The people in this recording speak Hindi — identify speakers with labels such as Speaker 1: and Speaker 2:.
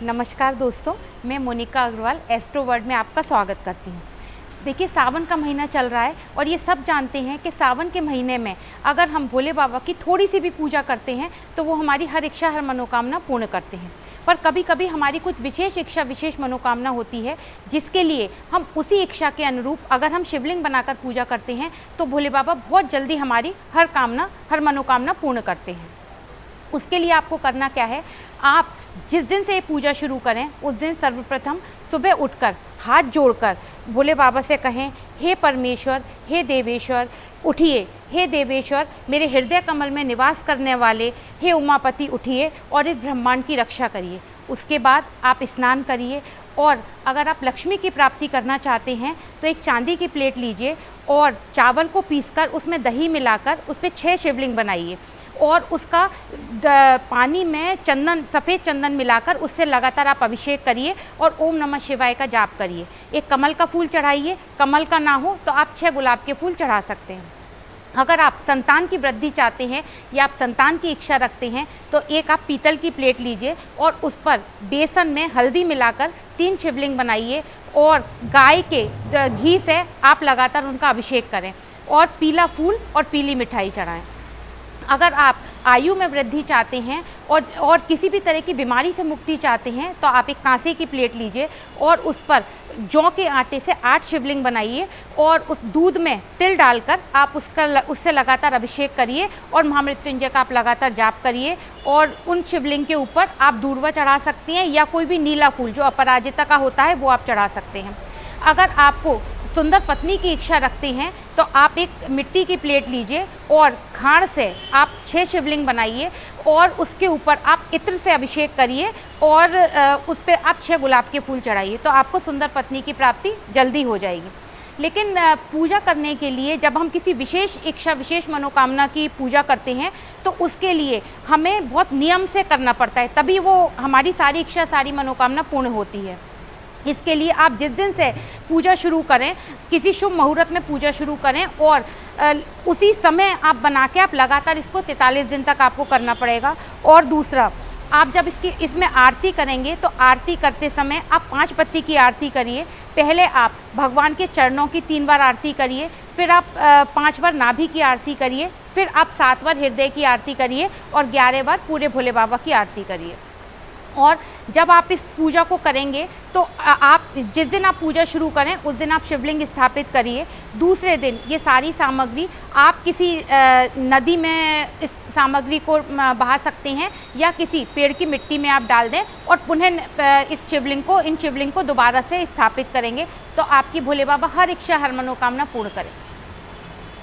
Speaker 1: नमस्कार दोस्तों, मैं मोनिका अग्रवाल एस्ट्रो वर्ल्ड में आपका स्वागत करती हूँ। देखिए, सावन का महीना चल रहा है और ये सब जानते हैं कि सावन के महीने में अगर हम भोले बाबा की थोड़ी सी भी पूजा करते हैं तो वो हमारी हर इच्छा, हर मनोकामना पूर्ण करते हैं। पर कभी कभी हमारी कुछ विशेष इच्छा, विशेष मनोकामना होती है, जिसके लिए हम उसी इच्छा के अनुरूप अगर हम शिवलिंग बनाकर पूजा करते हैं तो भोले बाबा बहुत जल्दी हमारी हर कामना, हर मनोकामना पूर्ण करते हैं। उसके लिए आपको करना क्या है, आप जिस दिन से ये पूजा शुरू करें उस दिन सर्वप्रथम सुबह उठकर हाथ जोड़कर भोले बाबा से कहें, हे परमेश्वर, हे देवेश्वर, उठिए, हे देवेश्वर, मेरे हृदय कमल में निवास करने वाले हे उमापति, उठिए और इस ब्रह्मांड की रक्षा करिए। उसके बाद आप स्नान करिए और अगर आप लक्ष्मी की प्राप्ति करना चाहते हैं तो एक चांदी की प्लेट लीजिए और चावल को पीसकर उसमें दही मिलाकर उस पर 6 शिवलिंग बनाइए और उसका पानी में चंदन, सफ़ेद चंदन मिलाकर उससे लगातार आप अभिषेक करिए और ओम नमः शिवाय का जाप करिए। एक कमल का फूल चढ़ाइए, कमल का ना हो तो आप 6 गुलाब के फूल चढ़ा सकते हैं। अगर आप संतान की वृद्धि चाहते हैं या आप संतान की इच्छा रखते हैं तो एक आप पीतल की प्लेट लीजिए और उस पर बेसन में हल्दी मिलाकर 3 शिवलिंग बनाइए और गाय के घी से आप लगातार उनका अभिषेक करें और पीला फूल और पीली मिठाई चढ़ाएं। अगर आप आयु में वृद्धि चाहते हैं और किसी भी तरह की बीमारी से मुक्ति चाहते हैं तो आप एक कांसे की प्लेट लीजिए और उस पर जौ के आटे से 8 शिवलिंग बनाइए और उस दूध में तिल डालकर आप उससे लगातार अभिषेक करिए और महामृत्युंजय का आप लगातार जाप करिए और उन शिवलिंग के ऊपर आप दूर्वा चढ़ा सकती हैं या कोई भी नीला फूल जो अपराजिता का होता है वो आप चढ़ा सकते हैं। अगर आपको सुंदर पत्नी की इच्छा रखते हैं तो आप एक मिट्टी की प्लेट लीजिए और खाड़ से आप 6 शिवलिंग बनाइए और उसके ऊपर आप इत्र से अभिषेक करिए और उस पर आप 6 गुलाब के फूल चढ़ाइए तो आपको सुंदर पत्नी की प्राप्ति जल्दी हो जाएगी। लेकिन पूजा करने के लिए जब हम किसी विशेष इच्छा, विशेष मनोकामना की पूजा करते हैं तो उसके लिए हमें बहुत नियम से करना पड़ता है, तभी वो हमारी सारी इच्छा, सारी मनोकामना पूर्ण होती है। इसके लिए आप जिस दिन से पूजा शुरू करें, किसी शुभ मुहूर्त में पूजा शुरू करें और उसी समय आप बना के आप लगातार इसको 43 दिन तक आपको करना पड़ेगा। और दूसरा, आप जब इसमें आरती करेंगे तो आरती करते समय आप 5 पत्ती की आरती करिए। पहले आप भगवान के चरणों की 3 बार आरती करिए, फिर आप 5 बार नाभि की आरती करिए, फिर आप 7 बार हृदय की आरती करिए और 11 बार पूरे भोले बाबा की आरती करिए। और जब आप इस पूजा को करेंगे तो आप जिस दिन आप पूजा शुरू करें उस दिन आप शिवलिंग स्थापित करिए। दूसरे दिन ये सारी सामग्री आप किसी नदी में इस सामग्री को बहा सकते हैं या किसी पेड़ की मिट्टी में आप डाल दें और पुनः इन शिवलिंग को दोबारा से स्थापित करेंगे तो आपकी भोले बाबा हर इच्छा, हर मनोकामना पूर्ण करें।